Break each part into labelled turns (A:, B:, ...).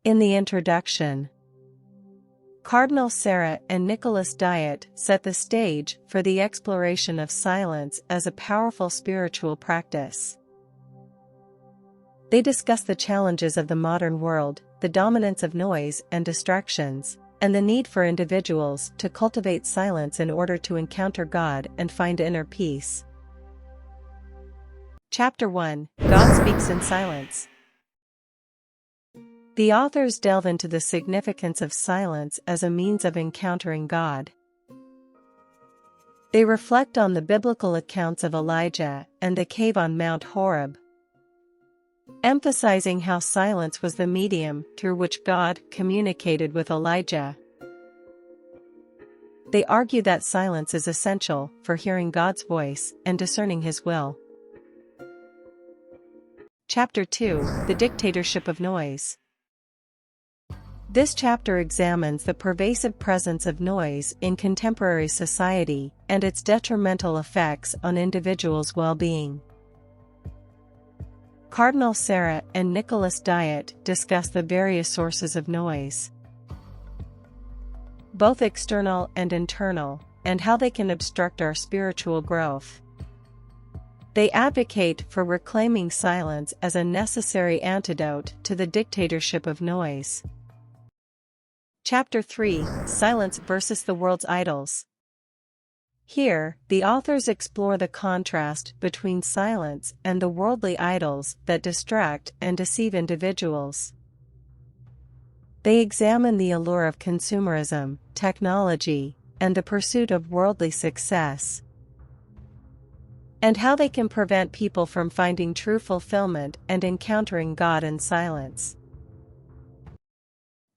A: In the introduction, Cardinal Sarah and Nicolas Diat set the stage for the exploration of silence as a powerful spiritual practice. They discuss the challenges of the modern world, the dominance of noise and distractions, and the need for individuals to cultivate silence in order to encounter God and find inner peace. Chapter 1: God Speaks in Silence. The authors delve into the significance of silence as a means of encountering God. They reflect on the biblical accounts of Elijah and the cave on Mount Horeb, emphasizing how silence was the medium through which God communicated with Elijah. They argue that silence is essential for hearing God's voice and discerning His will. Chapter 2: The Dictatorship of Noise. This chapter examines the pervasive presence of noise in contemporary society and its detrimental effects on individuals' well-being. Cardinal Sarah and Nicolas Diat discuss the various sources of noise, both external and internal, and how they can obstruct our spiritual growth. They advocate for reclaiming silence as a necessary antidote to the dictatorship of noise. Chapter 3: Silence versus the World's Idols. Here, the authors explore the contrast between silence and the worldly idols that distract and deceive individuals. They examine the allure of consumerism, technology, and the pursuit of worldly success, and how they can prevent people from finding true fulfillment and encountering God in silence.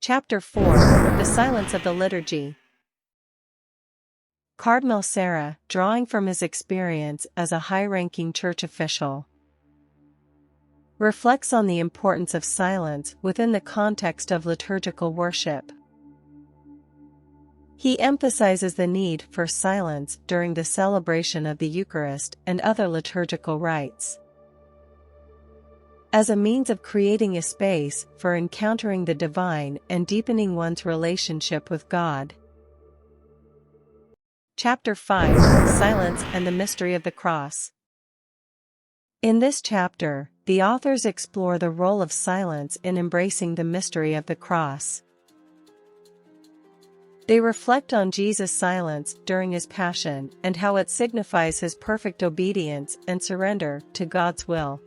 A: Chapter 4: The Silence of the Liturgy. Cardinal Sarah, drawing from his experience as a high-ranking church official, reflects on the importance of silence within the context of liturgical worship. He emphasizes the need for silence during the celebration of the Eucharist and other liturgical rites, as a means of creating a space for encountering the divine and deepening one's relationship with God. Chapter 5: Silence and the Mystery of the Cross. In this chapter, the authors explore the role of silence in embracing the mystery of the cross. They reflect on Jesus' silence during his passion and how it signifies his perfect obedience and surrender to God's will.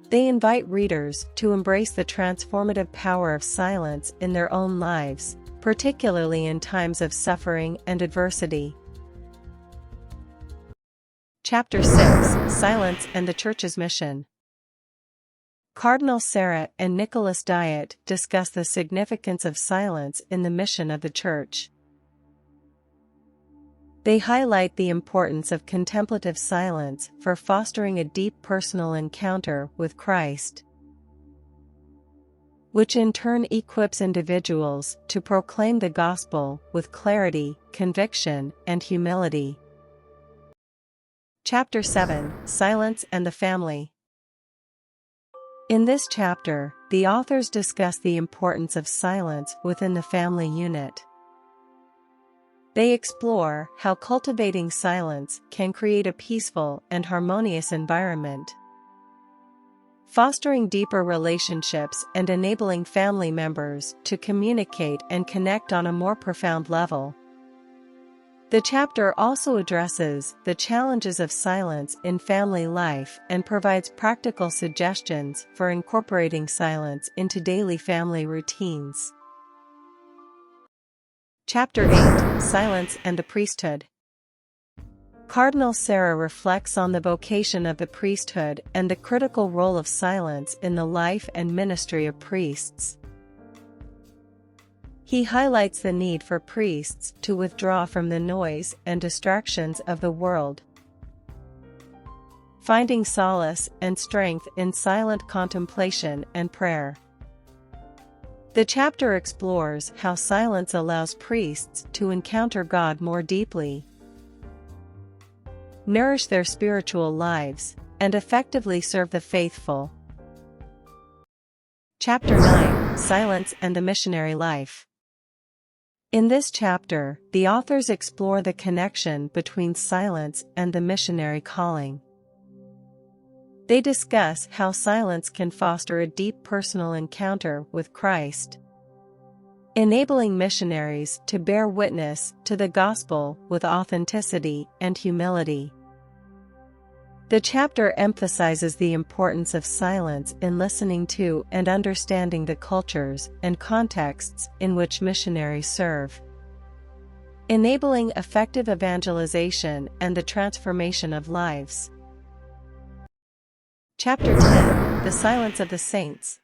A: They invite readers to embrace the transformative power of silence in their own lives, particularly in times of suffering and adversity. Chapter 6: Silence and the Church's Mission. Cardinal Sarah and Nicolas Diat discuss the significance of silence in the mission of the Church. They highlight the importance of contemplative silence for fostering a deep personal encounter with Christ, which in turn equips individuals to proclaim the gospel with clarity, conviction, and humility. Chapter 7: Silence and the Family. In this chapter, the authors discuss the importance of silence within the family unit. They explore how cultivating silence can create a peaceful and harmonious environment, fostering deeper relationships and enabling family members to communicate and connect on a more profound level. The chapter also addresses the challenges of silence in family life and provides practical suggestions for incorporating silence into daily family routines. Chapter 8: Silence and the Priesthood. Cardinal Sarah reflects on the vocation of the priesthood and the critical role of silence in the life and ministry of priests. He highlights the need for priests to withdraw from the noise and distractions of the world, finding solace and strength in silent contemplation and prayer. The chapter explores how silence allows priests to encounter God more deeply, nourish their spiritual lives, and effectively serve the faithful. Chapter 9: Silence and the Missionary Life. In this chapter, the authors explore the connection between silence and the missionary calling. They discuss how silence can foster a deep personal encounter with Christ, enabling missionaries to bear witness to the gospel with authenticity and humility. The chapter emphasizes the importance of silence in listening to and understanding the cultures and contexts in which missionaries serve, enabling effective evangelization and the transformation of lives. Chapter 10: The Silence of the Saints.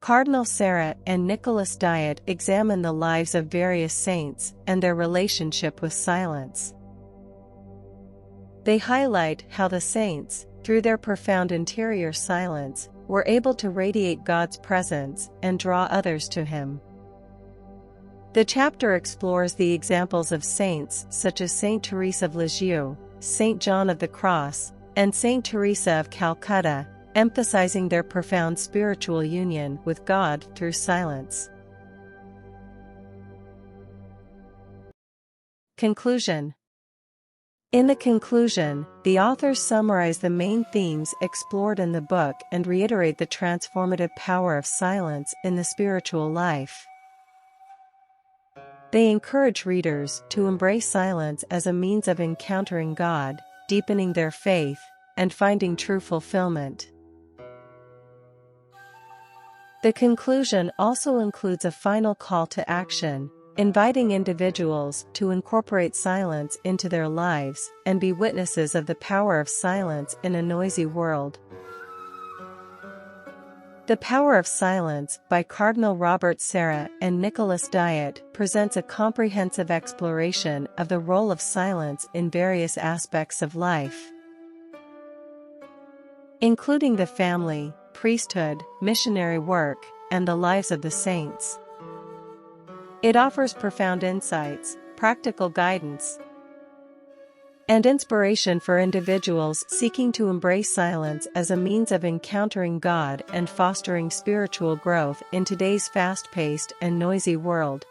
A: Cardinal Sarah and Nicolas Diat examine the lives of various saints and their relationship with silence. They highlight how the saints, through their profound interior silence, were able to radiate God's presence and draw others to Him. The chapter explores the examples of saints such as Saint Teresa of Lisieux, Saint John of the Cross, and Saint Teresa of Calcutta, emphasizing their profound spiritual union with God through silence. Conclusion. In the conclusion, the authors summarize the main themes explored in the book and reiterate the transformative power of silence in the spiritual life. They encourage readers to embrace silence as a means of encountering God, deepening their faith, and finding true fulfillment. The conclusion also includes a final call to action, inviting individuals to incorporate silence into their lives and be witnesses of the power of silence in a noisy world. The Power of Silence by Cardinal Robert Sarah and Nicolas Diat presents a comprehensive exploration of the role of silence in various aspects of life, including the family, priesthood, missionary work, and the lives of the saints. It offers profound insights, practical guidance, and inspiration for individuals seeking to embrace silence as a means of encountering God and fostering spiritual growth in today's fast-paced and noisy world.